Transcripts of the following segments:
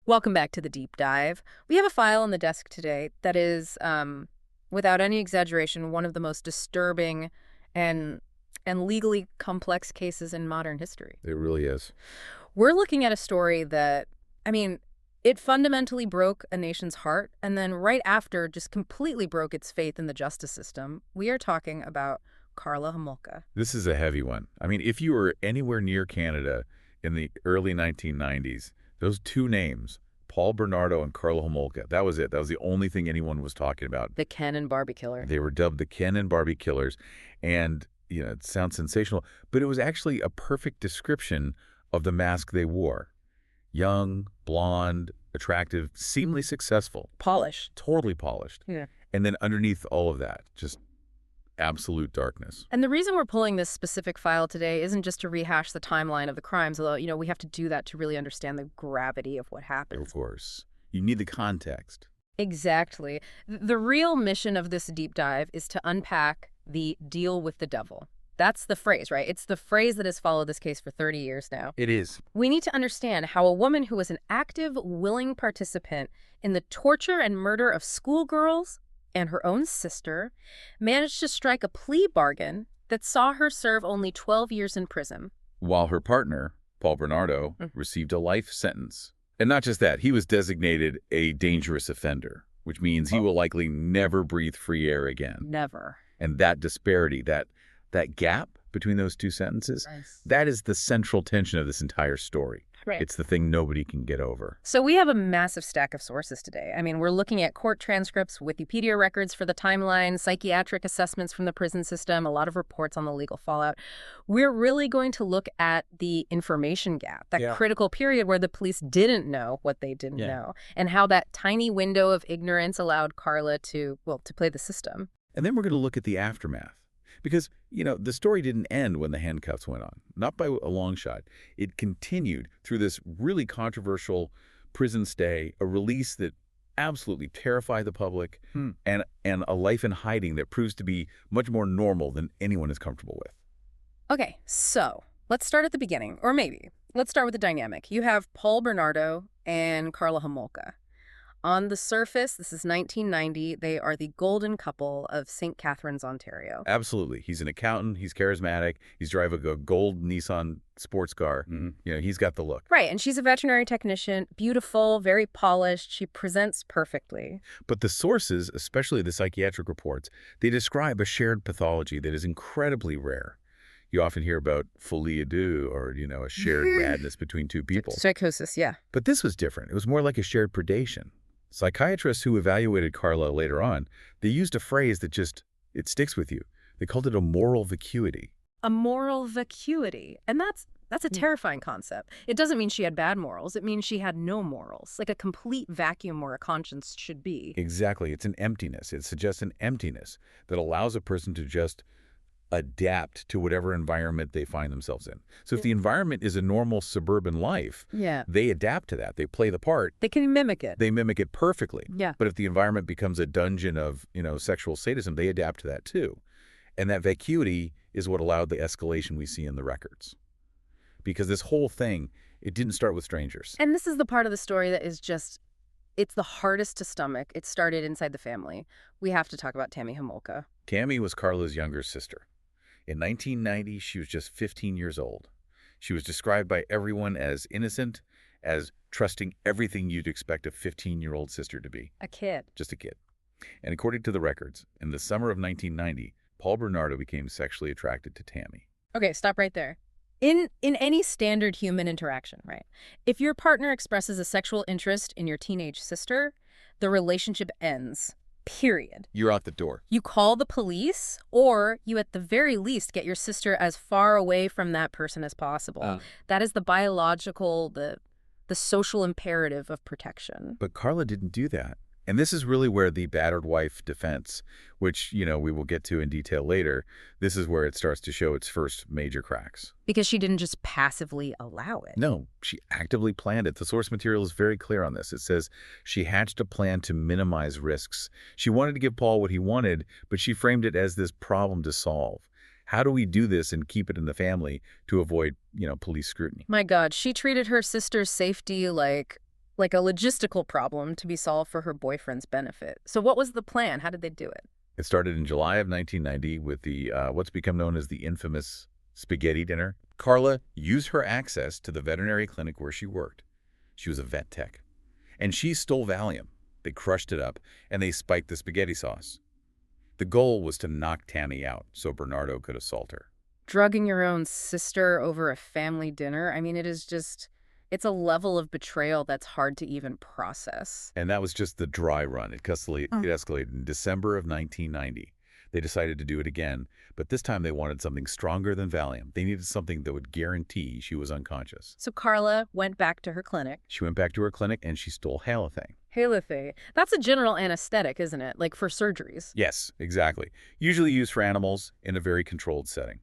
Welcome back to the deep dive. We have a file on the desk today that is, without any exaggeration, one of the most disturbing and legally complex cases in modern history. It really is. We're looking at a story that, it fundamentally broke a nation's heart, and then right after just completely broke its faith in the justice system. We are talking about Karla Homolka. This is a heavy one. If you were anywhere near Canada in the early 1990s, those two names, Paul Bernardo and Karla Homolka, that was it. That was the only thing anyone was talking about. The Ken and Barbie killer. They were dubbed the Ken and Barbie killers. And, it sounds sensational, but it was actually a perfect description of the mask they wore. Young, blonde, attractive, seemingly successful. Polished. Totally polished. Yeah. And then underneath all of that, just absolute darkness. And the reason we're pulling this specific file today isn't just to rehash the timeline of the crimes, although, we have to do that to really understand the gravity of what happened. Of course. You need the context. Exactly. The real mission of this deep dive is to unpack the deal with the devil. That's the phrase, right? It's the phrase that has followed this case for 30 years now. It is. We need to understand how a woman who was an active, willing participant in the torture and murder of schoolgirls and her own sister managed to strike a plea bargain that saw her serve only 12 years in prison. While her partner, Paul Bernardo, received a life sentence. And not just that, he was designated a dangerous offender, which means he will likely never breathe free air again. Never. And that disparity, that gap between those two sentences, that is the central tension of this entire story. Right. It's the thing nobody can get over. So we have a massive stack of sources today. We're looking at court transcripts, Wikipedia records for the timeline, psychiatric assessments from the prison system, a lot of reports on the legal fallout. We're really going to look at the information gap, that critical period where the police didn't know what they didn't know, and how that tiny window of ignorance allowed Karla to play the system. And then we're going to look at the aftermath. Because, the story didn't end when the handcuffs went on. Not by a long shot. It continued through this really controversial prison stay, a release that absolutely terrified the public, and a life in hiding that proves to be much more normal than anyone is comfortable with. Okay, so let's start at the beginning. Or maybe let's start with the dynamic. You have Paul Bernardo and Karla Homolka. On the surface, this is 1990. They are the golden couple of St. Catharines, Ontario. Absolutely. He's an accountant. He's charismatic. He's driving a gold Nissan sports car. He's got the look. Right. And she's a veterinary technician, beautiful, very polished. She presents perfectly. But the sources, especially the psychiatric reports, they describe a shared pathology that is incredibly rare. You often hear about folie à deux or, a shared madness between two people. Psychosis, yeah. But this was different. It was more like a shared predation. Psychiatrists who evaluated Karla later on, they used a phrase that it sticks with you. They called it a moral vacuity. A moral vacuity. And that's a terrifying concept. It doesn't mean she had bad morals. It means she had no morals, like a complete vacuum where a conscience should be. Exactly. It's an emptiness. It suggests an emptiness that allows a person to just adapt to whatever environment they find themselves in. So if the environment is a normal suburban life, they adapt to that. They play the part. They can mimic it. They mimic it perfectly. Yeah. But if the environment becomes a dungeon of, sexual sadism, they adapt to that too. And that vacuity is what allowed the escalation we see in the records. Because this whole thing, it didn't start with strangers. And this is the part of the story that is it's the hardest to stomach. It started inside the family. We have to talk about Tammy Homolka. Tammy was Karla's younger sister. In 1990, she was just 15 years old. She was described by everyone as innocent, as trusting everything you'd expect a 15-year-old sister to be. A kid. Just a kid. And according to the records, in the summer of 1990, Paul Bernardo became sexually attracted to Tammy. Okay, stop right there. In any standard human interaction, right? If your partner expresses a sexual interest in your teenage sister, the relationship ends. Period. You're out the door. You call the police, or you at the very least get your sister as far away from that person as possible. That is the biological, the social imperative of protection. But Karla didn't do that. And this is really where the battered wife defense, which, we will get to in detail later, this is where it starts to show its first major cracks. Because she didn't just passively allow it. No, she actively planned it. The source material is very clear on this. It says she hatched a plan to minimize risks. She wanted to give Paul what he wanted, but she framed it as this problem to solve. How do we do this and keep it in the family to avoid, police scrutiny? My God, she treated her sister's safety like like a logistical problem to be solved for her boyfriend's benefit. So what was the plan? How did they do it? It started in July of 1990 with the what's become known as the infamous spaghetti dinner. Karla used her access to the veterinary clinic where she worked. She was a vet tech. And she stole Valium. They crushed it up, and they spiked the spaghetti sauce. The goal was to knock Tammy out so Bernardo could assault her. Drugging your own sister over a family dinner? I mean, it's a level of betrayal that's hard to even process. And that was just the dry run. It escalated in December of 1990. They decided to do it again, but this time they wanted something stronger than Valium. They needed something that would guarantee she was unconscious. So Karla went back to her clinic. She went back to her clinic and she stole halothane. Halothane. That's a general anesthetic, isn't it? Like for surgeries. Yes, exactly. Usually used for animals in a very controlled setting.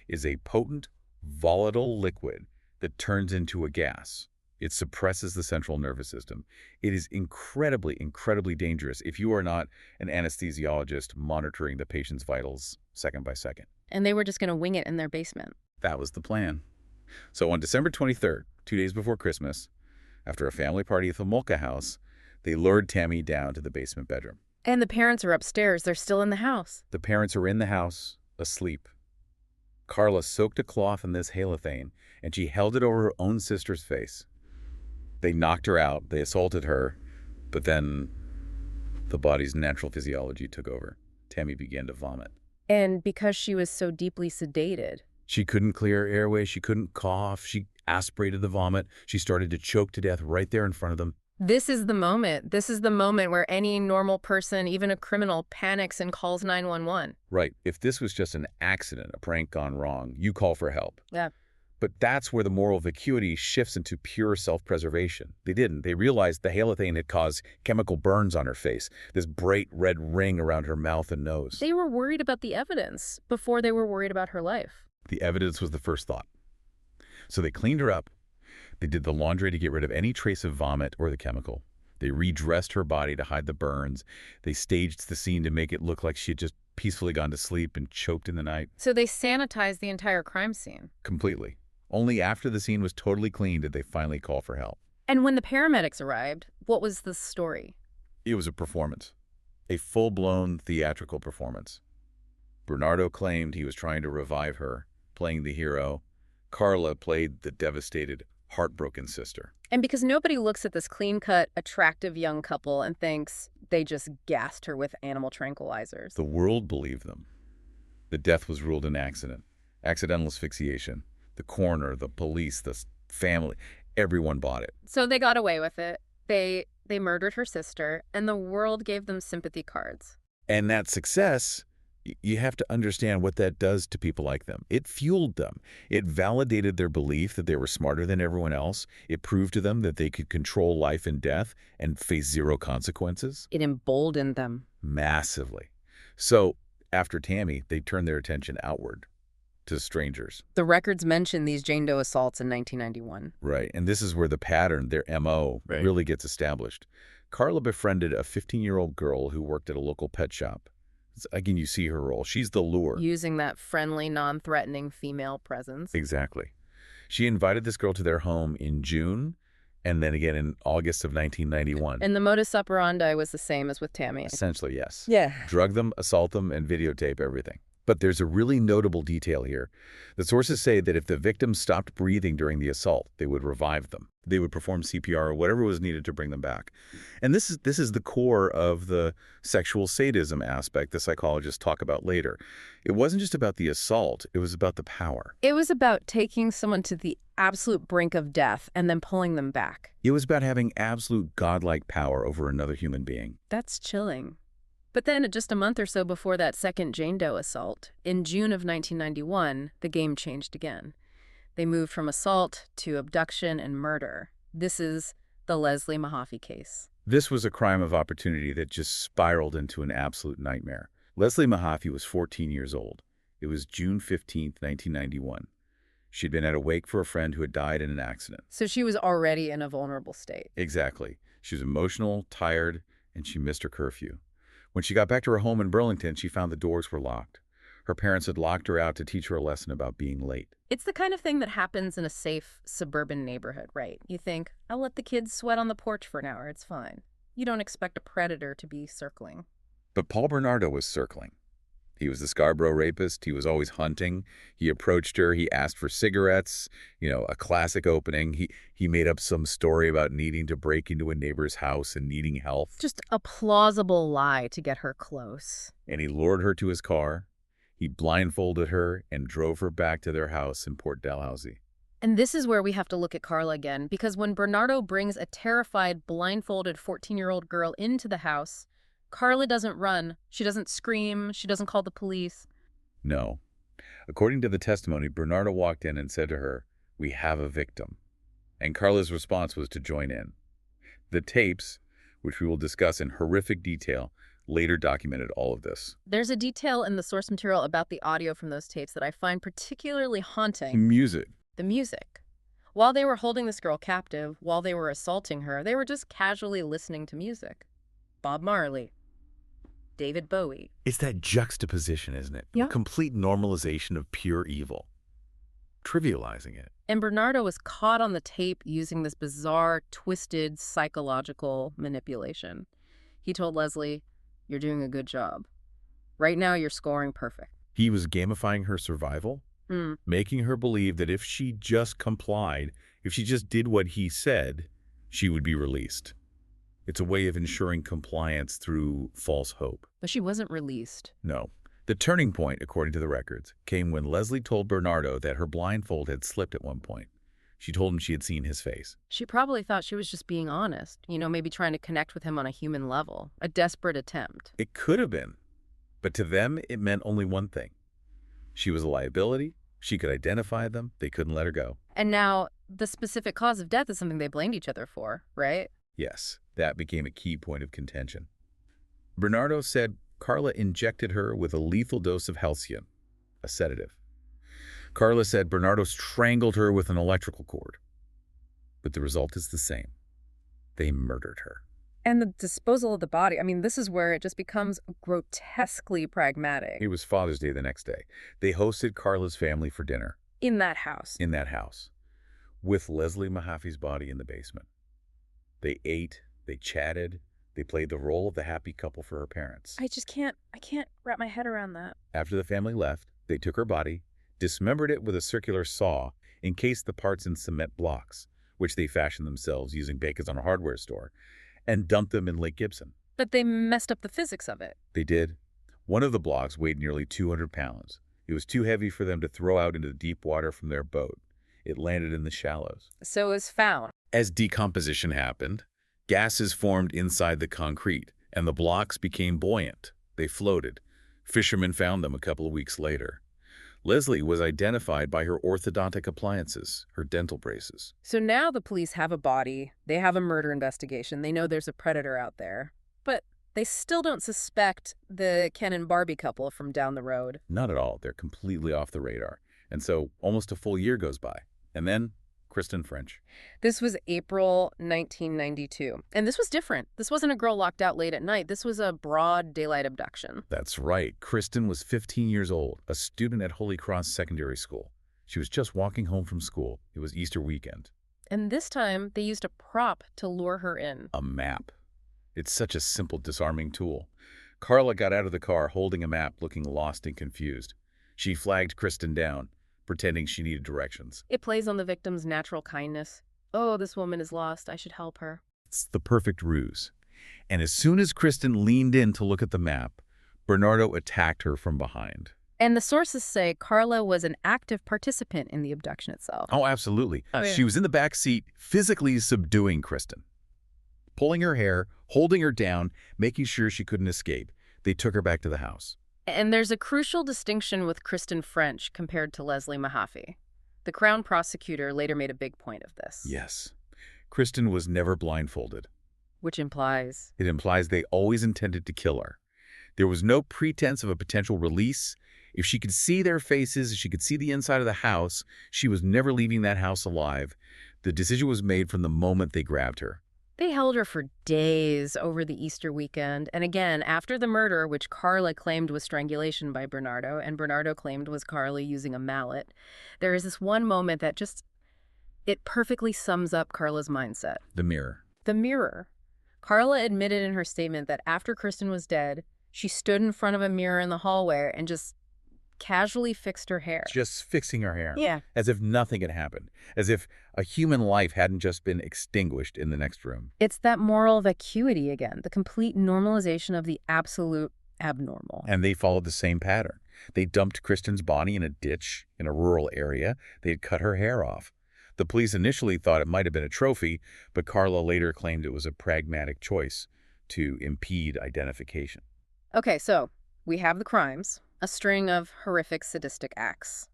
Is a potent, volatile liquid that turns into a gas. It suppresses the central nervous system. It is incredibly, incredibly dangerous if you are not an anesthesiologist monitoring the patient's vitals second by second. And they were just going to wing it in their basement. That was the plan. So on December 23rd, 2 days before Christmas, after a family party at the Homolka house, they lured Tammy down to the basement bedroom. And the parents are upstairs. They're still in the house. The parents are in the house, asleep. Karla soaked a cloth in this halothane, and she held it over her own sister's face. They knocked her out, they assaulted her, but then the body's natural physiology took over. Tammy began to vomit. And because she was so deeply sedated. She couldn't clear her airway, she couldn't cough, she aspirated the vomit, she started to choke to death right there in front of them. This is the moment. This is the moment where any normal person, even a criminal, panics and calls 911. Right. If this was just an accident, a prank gone wrong, you call for help. Yeah. But that's where the moral vacuity shifts into pure self-preservation. They didn't. They realized the halothane had caused chemical burns on her face, this bright red ring around her mouth and nose. They were worried about the evidence before they were worried about her life. The evidence was the first thought. So they cleaned her up. They did the laundry to get rid of any trace of vomit or the chemical. They redressed her body to hide the burns. They staged the scene to make it look like she had just peacefully gone to sleep and choked in the night. So they sanitized the entire crime scene. Completely. Only after the scene was totally clean did they finally call for help. And when the paramedics arrived, what was the story? It was a performance. A full-blown theatrical performance. Bernardo claimed he was trying to revive her, playing the hero. Karla played the devastated, heartbroken sister. And because nobody looks at this clean-cut, attractive young couple and thinks they just gassed her with animal tranquilizers. The world believed them. The death was ruled an accident. Accidental asphyxiation. The coroner, the police, the family, everyone bought it. So they got away with it. They murdered her sister, and the world gave them sympathy cards. And that success, you have to understand what that does to people like them. It fueled them. It validated their belief that they were smarter than everyone else. It proved to them that they could control life and death and face zero consequences. It emboldened them. Massively. So after Tammy, they turned their attention outward to strangers. The records mention these Jane Doe assaults in 1991. Right. And this is where the pattern, their MO, really gets established. Karla befriended a 15-year-old girl who worked at a local pet shop. Again, you see her role. She's the lure. Using that friendly, non-threatening female presence. Exactly. She invited this girl to their home in June and then again in August of 1991. And the modus operandi was the same as with Tammy. Essentially, yes. Yeah. Drug them, assault them, and videotape everything. But there's a really notable detail here. The sources say that if the victim stopped breathing during the assault, they would revive them. They would perform CPR or whatever was needed to bring them back. And this is the core of the sexual sadism aspect the psychologists talk about later. It wasn't just about the assault, it was about the power. It was about taking someone to the absolute brink of death and then pulling them back. It was about having absolute godlike power over another human being. That's chilling. But then, just a month or so before that second Jane Doe assault, in June of 1991, the game changed again. They moved from assault to abduction and murder. This is the Leslie Mahaffy case. This was a crime of opportunity that just spiraled into an absolute nightmare. Leslie Mahaffy was 14 years old. It was June 15, 1991. She'd been at a wake for a friend who had died in an accident. So she was already in a vulnerable state. Exactly. She was emotional, tired, and she missed her curfew. When she got back to her home in Burlington, she found the doors were locked. Her parents had locked her out to teach her a lesson about being late. It's the kind of thing that happens in a safe suburban neighborhood, right? You think, I'll let the kids sweat on the porch for an hour, it's fine. You don't expect a predator to be circling. But Paul Bernardo was circling. He was the Scarborough rapist. He was always hunting. He approached her. He asked for cigarettes, a classic opening. He made up some story about needing to break into a neighbor's house and needing help. Just a plausible lie to get her close. And he lured her to his car. He blindfolded her and drove her back to their house in Port Dalhousie. And this is where we have to look at Karla again, because when Bernardo brings a terrified, blindfolded 14-year-old girl into the house, Karla doesn't run. She doesn't scream. She doesn't call the police. No. According to the testimony, Bernardo walked in and said to her, "We have a victim." And Karla's response was to join in. The tapes, which we will discuss in horrific detail, later documented all of this. There's a detail in the source material about the audio from those tapes that I find particularly haunting. Music. The music. While they were holding this girl captive, while they were assaulting her, they were just casually listening to music. Bob Marley. David Bowie. It's that juxtaposition, isn't it? Yeah. Complete normalization of pure evil. Trivializing it. And Bernardo was caught on the tape using this bizarre, twisted, psychological manipulation. He told Leslie, "You're doing a good job. Right now, you're scoring perfect." He was gamifying her survival, making her believe that if she just complied, if she just did what he said, she would be released. It's a way of ensuring compliance through false hope. But she wasn't released. No. The turning point, according to the records, came when Leslie told Bernardo that her blindfold had slipped at one point. She told him she had seen his face. She probably thought she was just being honest, maybe trying to connect with him on a human level. A desperate attempt. It could have been. But to them, it meant only one thing. She was a liability. She could identify them. They couldn't let her go. And now, the specific cause of death is something they blamed each other for, right? Yes, that became a key point of contention. Bernardo said Karla injected her with a lethal dose of halcyon, a sedative. Karla said Bernardo strangled her with an electrical cord. But the result is the same. They murdered her. And the disposal of the body, this is where it just becomes grotesquely pragmatic. It was Father's Day the next day. They hosted Karla's family for dinner. In that house. In that house. With Leslie Mahaffy's body in the basement. They ate, they chatted, they played the role of the happy couple for her parents. I can't wrap my head around that. After the family left, they took her body, dismembered it with a circular saw, encased the parts in cement blocks, which they fashioned themselves using bacon on a hardware store, and dumped them in Lake Gibson. But they messed up the physics of it. They did. One of the blocks weighed nearly 200 pounds. It was too heavy for them to throw out into the deep water from their boat. It landed in the shallows. So it was found. As decomposition happened, gases formed inside the concrete, and the blocks became buoyant. They floated. Fishermen found them a couple of weeks later. Leslie was identified by her orthodontic appliances, her dental braces. So now the police have a body, they have a murder investigation, they know there's a predator out there. But they still don't suspect the Ken and Barbie couple from down the road. Not at all. They're completely off the radar. And so almost a full year goes by. And then Kristen French. This was April 1992. And this was different. This wasn't a girl locked out late at night. This was a broad daylight abduction. That's right. Kristen was 15 years old, a student at Holy Cross Secondary School. She was just walking home from school. It was Easter weekend. And this time, they used a prop to lure her in. A map. It's such a simple disarming tool. Karla got out of the car holding a map, looking lost and confused. She flagged Kristen down, pretending she needed directions. It plays on the victim's natural kindness. Oh, this woman is lost. I should help her. It's the perfect ruse. And as soon as Kristen leaned in to look at the map, Bernardo attacked her from behind. And the sources say Karla was an active participant in the abduction itself. Oh, absolutely. Oh, yeah. She was in the back seat, physically subduing Kristen. Pulling her hair, holding her down, making sure she couldn't escape. They took her back to the house. And there's a crucial distinction with Kristen French compared to Leslie Mahaffy. The Crown prosecutor later made a big point of this. Yes. Kristen was never blindfolded. Which implies? It implies they always intended to kill her. There was no pretense of a potential release. If she could see their faces, if she could see the inside of the house, she was never leaving that house alive. The decision was made from the moment they grabbed her. They held her for days over the Easter weekend, and again, after the murder, which Karla claimed was strangulation by Bernardo, and Bernardo claimed was Karla using a mallet, there is this one moment that it perfectly sums up Karla's mindset. The mirror. The mirror. Karla admitted in her statement that after Kristen was dead, she stood in front of a mirror in the hallway and just casually fixed her hair. Just fixing her hair. Yeah. As if nothing had happened. As if a human life hadn't just been extinguished in the next room. It's that moral vacuity again, the complete normalization of the absolute abnormal. And they followed the same pattern. They dumped Kristen's body in a ditch in a rural area. They had cut her hair off. The police initially thought it might have been a trophy, but Karla later claimed it was a pragmatic choice to impede identification. Okay, so we have the crimes, a string of horrific sadistic acts.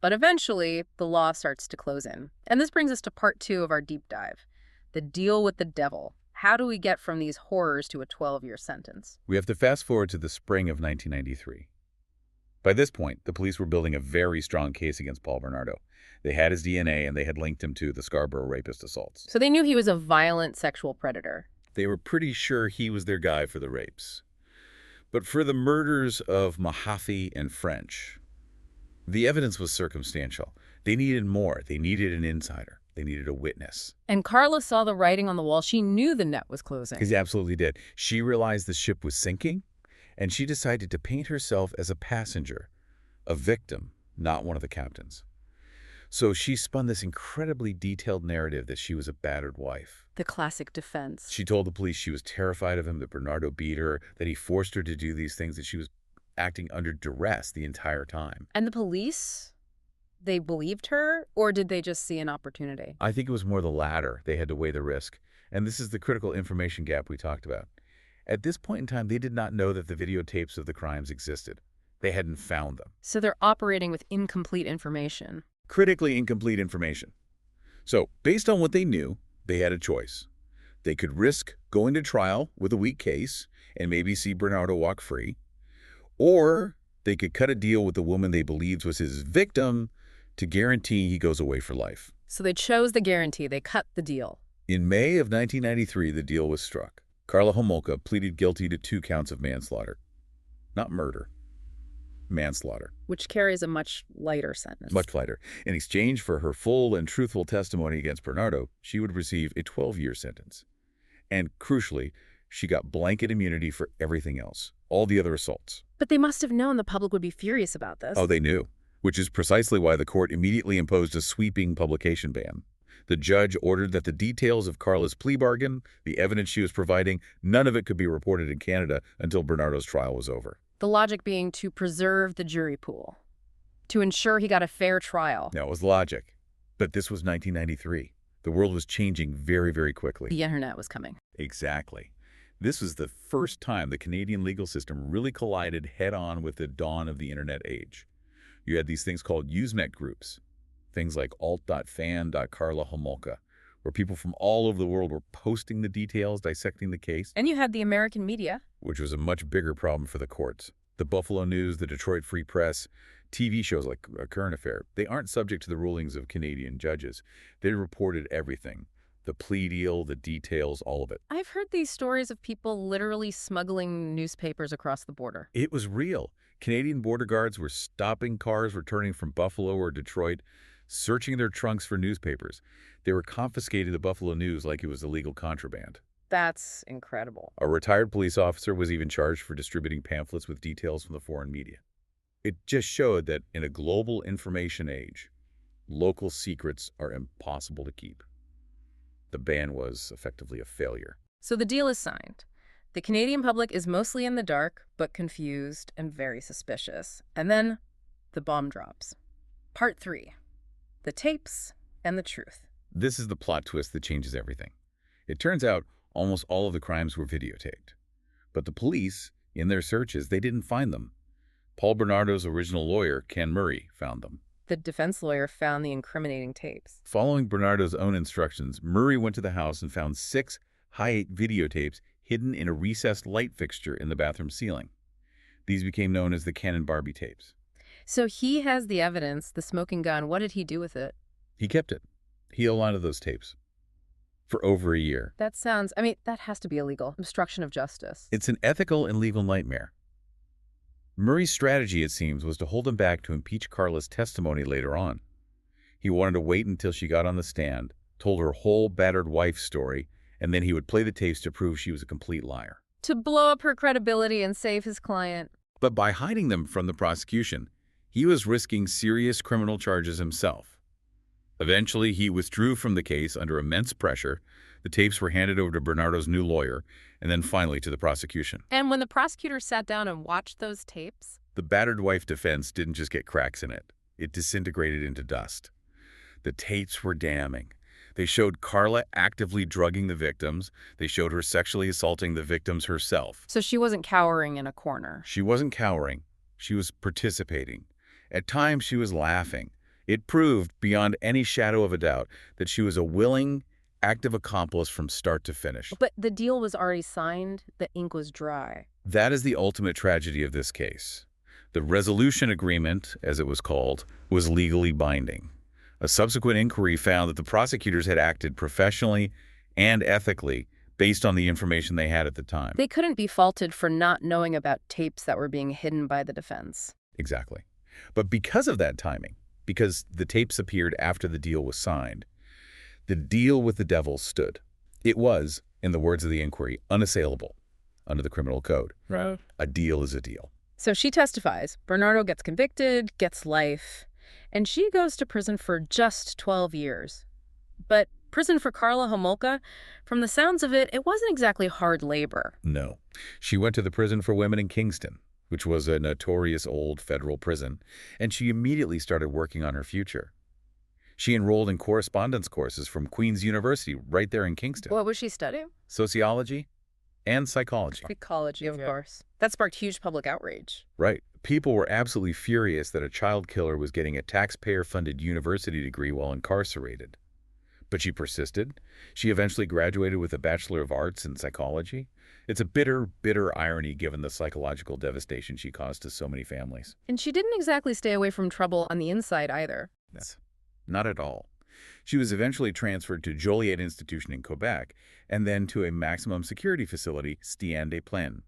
But eventually, the law starts to close in. And this brings us to part 2 of our deep dive, the deal with the devil. How do we get from these horrors to a 12-year sentence? We have to fast forward to the spring of 1993. By this point, the police were building a very strong case against Paul Bernardo. They had his DNA and they had linked him to the Scarborough rapist assaults. So they knew he was a violent sexual predator. They were pretty sure he was their guy for the rapes. But for the murders of Mahaffy and French, the evidence was circumstantial. They needed more. They needed an insider. They needed a witness. And Karla saw the writing on the wall. She knew the net was closing. He absolutely did. She realized the ship was sinking, and she decided to paint herself as a passenger, a victim, not one of the captains. So she spun this incredibly detailed narrative that she was a battered wife. The classic defense. She told the police she was terrified of him, that Bernardo beat her, that he forced her to do these things, that she was acting under duress the entire time. And the police? They believed her, or did they just see an opportunity? I think it was more the latter. They had to weigh the risk. And this is the critical information gap we talked about. At this point in time, they did not know that the videotapes of the crimes existed. They hadn't found them. So they're operating with incomplete information. Critically incomplete information. So, based on what they knew, they had a choice. They could risk going to trial with a weak case and maybe see Bernardo walk free, or they could cut a deal with the woman they believed was his victim to guarantee he goes away for life. So they chose the guarantee. They cut the deal. In May of 1993, the deal was struck. Karla Homolka pleaded guilty to 2 counts of manslaughter. Not murder. Manslaughter. Which carries a much lighter sentence. Much lighter. In exchange for her full and truthful testimony against Bernardo, she would receive a 12-year sentence. And crucially, she got blanket immunity for everything else, all the other assaults. But they must have known the public would be furious about this. Oh, they knew, which is precisely why the court immediately imposed a sweeping publication ban. The judge ordered that the details of Karla's plea bargain, the evidence she was providing, none of it could be reported in Canada until Bernardo's trial was over. The logic being to preserve the jury pool, to ensure he got a fair trial. That was logic. But this was 1993. The world was changing very, very quickly. The internet was coming. Exactly. This was the first time the Canadian legal system really collided head-on with the dawn of the internet age. You had these things called Usenet groups, things like alt.fan.Karla Homolka, where people from all over the world were posting the details, dissecting the case. And you had the American media. Which was a much bigger problem for the courts. The Buffalo News, the Detroit Free Press, TV shows like A Current Affair, they aren't subject to the rulings of Canadian judges. They reported everything. The plea deal, the details, all of it. I've heard these stories of people literally smuggling newspapers across the border. It was real. Canadian border guards were stopping cars returning from Buffalo or Detroit, searching their trunks for newspapers. They were confiscating the Buffalo News like it was illegal contraband. That's incredible. A retired police officer was even charged for distributing pamphlets with details from the foreign media. It just showed that in a global information age, local secrets are impossible to keep. The ban was effectively a failure. So the deal is signed. The Canadian public is mostly in the dark, but confused and very suspicious. And then the bomb drops. Part 3. The tapes and the truth. This is the plot twist that changes everything. It turns out almost all of the crimes were videotaped. But the police, in their searches, they didn't find them. Paul Bernardo's original lawyer, Ken Murray, found them. The defense lawyer found the incriminating tapes. Following Bernardo's own instructions, Murray went to the house and found 6 high-8 videotapes hidden in a recessed light fixture in the bathroom ceiling. These became known as the Cannon Barbie tapes. So he has the evidence, the smoking gun. What did he do with it? He kept it. He held on to those tapes. for over a year. That sounds, I mean, that has to be illegal. Obstruction of justice. It's an ethical and legal nightmare. Murray's strategy, it seems, was to hold him back to impeach Karla's testimony later on. He wanted to wait until she got on the stand, told her whole battered wife's story, and then he would play the tapes to prove she was a complete liar. To blow up her credibility and save his client. But by hiding them from the prosecution, he was risking serious criminal charges himself. Eventually, he withdrew from the case under immense pressure. The tapes were handed over to Bernardo's new lawyer, and then finally to the prosecution. And when the prosecutor sat down and watched those tapes? The battered wife defense didn't just get cracks in it. It disintegrated into dust. The tapes were damning. They showed Karla actively drugging the victims. They showed her sexually assaulting the victims herself. So she wasn't cowering in a corner. She wasn't cowering. She was participating. At times, she was laughing. It proved, beyond any shadow of a doubt, that she was a willing, active accomplice from start to finish. But the deal was already signed. The ink was dry. That is the ultimate tragedy of this case. The resolution agreement, as it was called, was legally binding. A subsequent inquiry found that the prosecutors had acted professionally and ethically based on the information they had at the time. They couldn't be faulted for not knowing about tapes that were being hidden by the defense. Exactly. But because of that timing, because the tapes appeared after the deal was signed, the deal with the devil stood. It was, in the words of the inquiry, unassailable under the criminal code. Right. A deal is a deal. So she testifies. Bernardo gets convicted, gets life, and she goes to prison for just 12 years. But prison for Karla Homolka, from the sounds of it, it wasn't exactly hard labor. No. She went to the prison for women in Kingston, which was a notorious old federal prison, and she immediately started working on her future. She enrolled in correspondence courses from Queen's University right there in Kingston. What was she studying? Sociology and psychology. Psychology, of course. That sparked huge public outrage. Right. People were absolutely furious that a child killer was getting a taxpayer-funded university degree while incarcerated. But she persisted. She eventually graduated with a Bachelor of Arts in psychology. It's a bitter, bitter irony given the psychological devastation she caused to so many families. And she didn't exactly stay away from trouble on the inside either. Yes. Not at all. She was eventually transferred to Joliet Institution in Quebec and then to a maximum security facility, Stien des Plaines.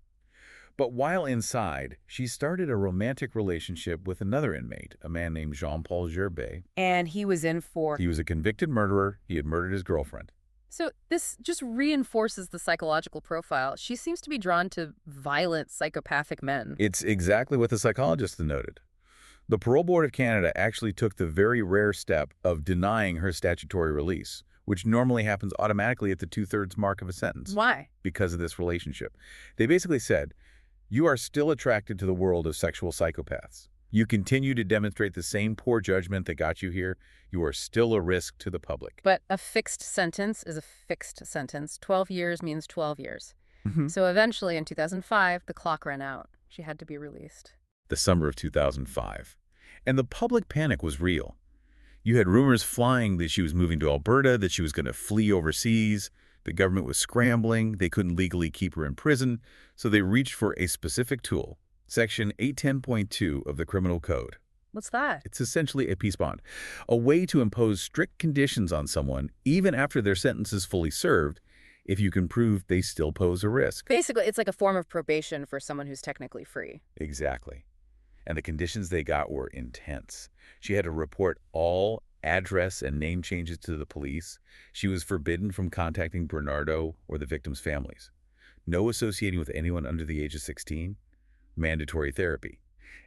But while inside, she started a romantic relationship with another inmate, a man named Jean-Paul Gerbet. And he was in for... He was a convicted murderer. He had murdered his girlfriend. So this just reinforces the psychological profile. She seems to be drawn to violent, psychopathic men. It's exactly what the psychologist noted. The Parole Board of Canada actually took the very rare step of denying her statutory release, which normally happens automatically at the 2/3 mark of a sentence. Why? Because of this relationship. They basically said, you are still attracted to the world of sexual psychopaths. You continue to demonstrate the same poor judgment that got you here. You are still a risk to the public. But a fixed sentence is a fixed sentence. 12 years means 12 years. Mm-hmm. So eventually, in 2005, the clock ran out. She had to be released. The summer of 2005. And the public panic was real. You had rumors flying that she was moving to Alberta, that she was going to flee overseas. The government was scrambling. They couldn't legally keep her in prison, so they reached for a specific tool, Section 810.2 of the Criminal Code. What's that? It's essentially a peace bond, a way to impose strict conditions on someone even after their sentence is fully served, if you can prove they still pose a risk. Basically, it's like a form of probation for someone who's technically free. Exactly. And the conditions they got were intense. She had to report all address and name changes to the police. She was forbidden from contacting Bernardo or the victims' families. No associating with anyone under the age of 16. Mandatory therapy.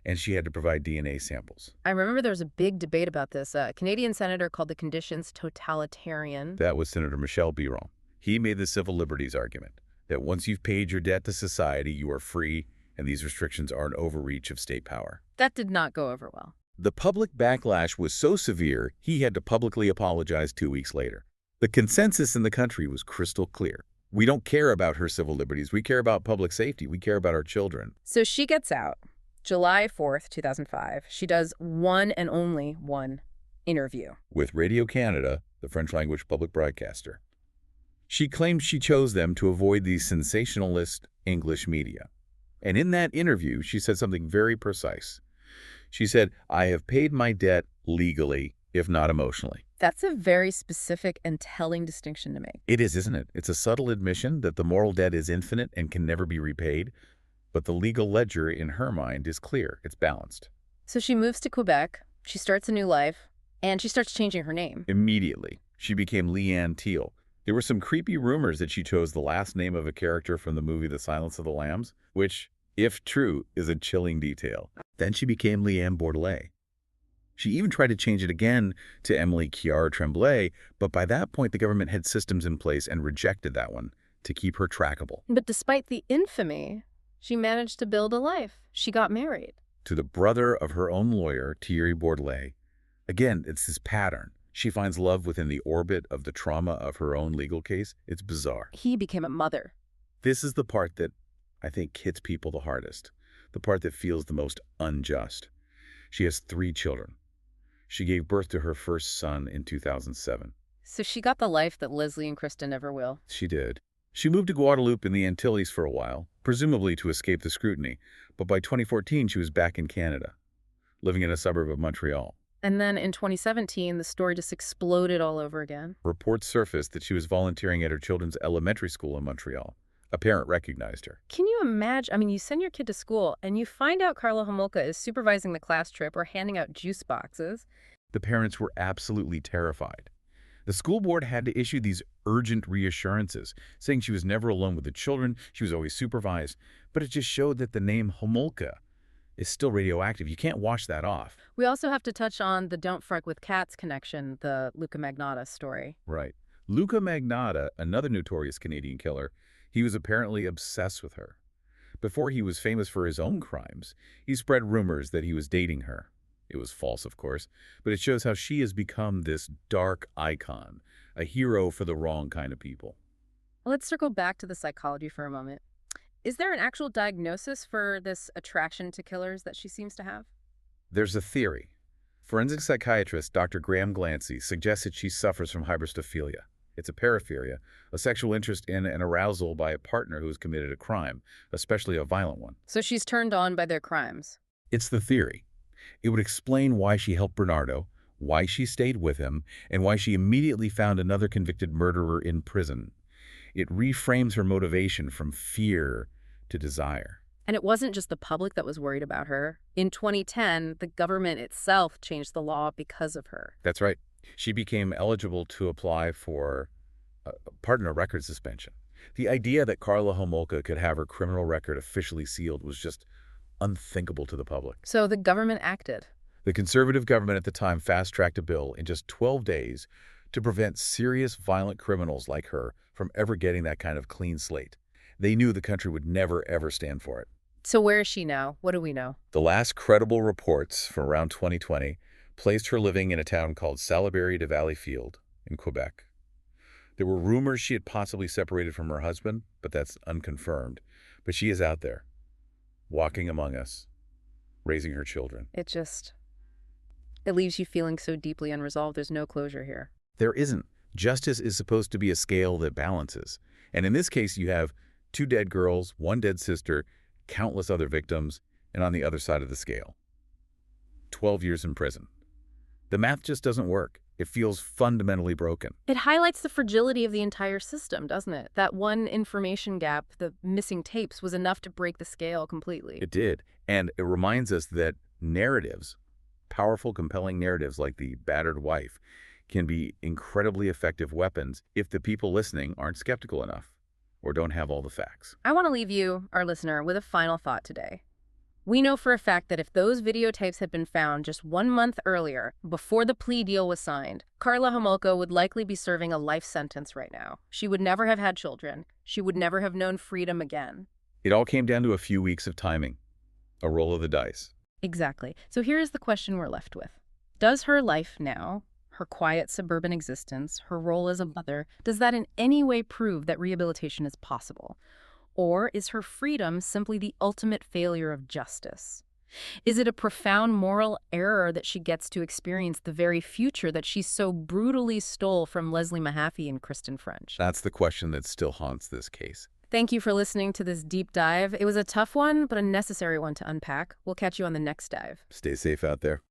And she had to provide DNA samples. I remember there was a big debate about this. A Canadian senator called the conditions totalitarian. That was Senator Michel Biron. He made the civil liberties argument that once you've paid your debt to society, you are free, and these restrictions are an overreach of state power. That did not go over well. The public backlash was so severe, he had to publicly apologize 2 weeks later. The consensus in the country was crystal clear. We don't care about her civil liberties. We care about public safety. We care about our children. So she gets out. July 4th, 2005. She does one and only one interview. With Radio Canada, the French-language public broadcaster. She claimed she chose them to avoid the sensationalist English media. And in that interview, she said something very precise. She said, I have paid my debt legally, if not emotionally. That's a very specific and telling distinction to make. It is, isn't it? It's a subtle admission that the moral debt is infinite and can never be repaid, but the legal ledger in her mind is clear. It's balanced. So she moves to Quebec, she starts a new life, and she starts changing her name. Immediately, she became Leanne Teal. There were some creepy rumors that she chose the last name of a character from the movie The Silence of the Lambs, which, if true, is a chilling detail. Then she became Leanne Bordelais. She even tried to change it again to Emily Chiara Tremblay, but by that point the government had systems in place and rejected that one to keep her trackable. But despite the infamy, she managed to build a life. She got married. To the brother of her own lawyer, Thierry Bordelais. Again, it's this pattern. She finds love within the orbit of the trauma of her own legal case. It's bizarre. He became a mother. This is the part that I think hits people the hardest, the part that feels the most unjust. She has 3 children. She gave birth to her first son in 2007. So she got the life that Leslie and Kristen never will. She did. She moved to Guadeloupe in the Antilles for a while, presumably to escape the scrutiny, but by 2014 she was back in Canada, living in a suburb of Montreal. And then in 2017, the story just exploded all over again. Reports surfaced that she was volunteering at her children's elementary school in Montreal. A parent recognized her. Can you imagine? I mean, you send your kid to school and you find out Karla Homolka is supervising the class trip or handing out juice boxes. The parents were absolutely terrified. The school board had to issue these urgent reassurances, saying she was never alone with the children, she was always supervised, but it just showed that the name Homolka is still radioactive. You can't wash that off. We also have to touch on the Don't Frolic with Cats connection, the Luca Magnotta story. Right. Luca Magnotta, another notorious Canadian killer, he was apparently obsessed with her. Before he was famous for his own crimes, he spread rumors that he was dating her. It was false, of course, but it shows how she has become this dark icon, a hero for the wrong kind of people. Let's circle back to the psychology for a moment. Is there an actual diagnosis for this attraction to killers that she seems to have? There's a theory. Forensic psychiatrist Dr. Graham Glancy suggests that she suffers from hybristophilia. It's a paraphilia, a sexual interest in and arousal by a partner who has committed a crime, especially a violent one. So she's turned on by their crimes. It's the theory. It would explain why she helped Bernardo, why she stayed with him, and why she immediately found another convicted murderer in prison. It reframes her motivation from fear to desire. And it wasn't just the public that was worried about her. In 2010, the government itself changed the law because of her. That's right. She became eligible to apply for a record suspension. The idea that Karla Homolka could have her criminal record officially sealed was just unthinkable to the public. So the government acted. The conservative government at the time fast-tracked a bill in just 12 days to prevent serious violent criminals like her from ever getting that kind of clean slate. They knew the country would never, ever stand for it. So where is she now? What do we know? The last credible reports from around 2020 placed her living in a town called Salaberry de Valleyfield in Quebec. There were rumors she had possibly separated from her husband, but that's unconfirmed. But she is out there, walking among us, raising her children. It leaves you feeling so deeply unresolved. There's no closure here. There isn't. Justice is supposed to be a scale that balances. And in this case, you have 2 dead girls, 1 dead sister, countless other victims, and on the other side of the scale, 12 years in prison. The math just doesn't work. It feels fundamentally broken. It highlights the fragility of the entire system, doesn't it? That one information gap, the missing tapes, was enough to break the scale completely. It did. And it reminds us that narratives, powerful, compelling narratives like the battered wife, can be incredibly effective weapons if the people listening aren't skeptical enough or don't have all the facts. I want to leave you, our listener, with a final thought today. We know for a fact that if those videotapes had been found just 1 month earlier, before the plea deal was signed, Karla Homolka would likely be serving a life sentence right now. She would never have had children. She would never have known freedom again. It all came down to a few weeks of timing, a roll of the dice. Exactly. So here is the question we're left with. Does her life now, her quiet suburban existence, her role as a mother, does that in any way prove that rehabilitation is possible? Or is her freedom simply the ultimate failure of justice? Is it a profound moral error that she gets to experience the very future that she so brutally stole from Leslie Mahaffy and Kristen French? That's the question that still haunts this case. Thank you for listening to this deep dive. It was a tough one, but a necessary one to unpack. We'll catch you on the next dive. Stay safe out there.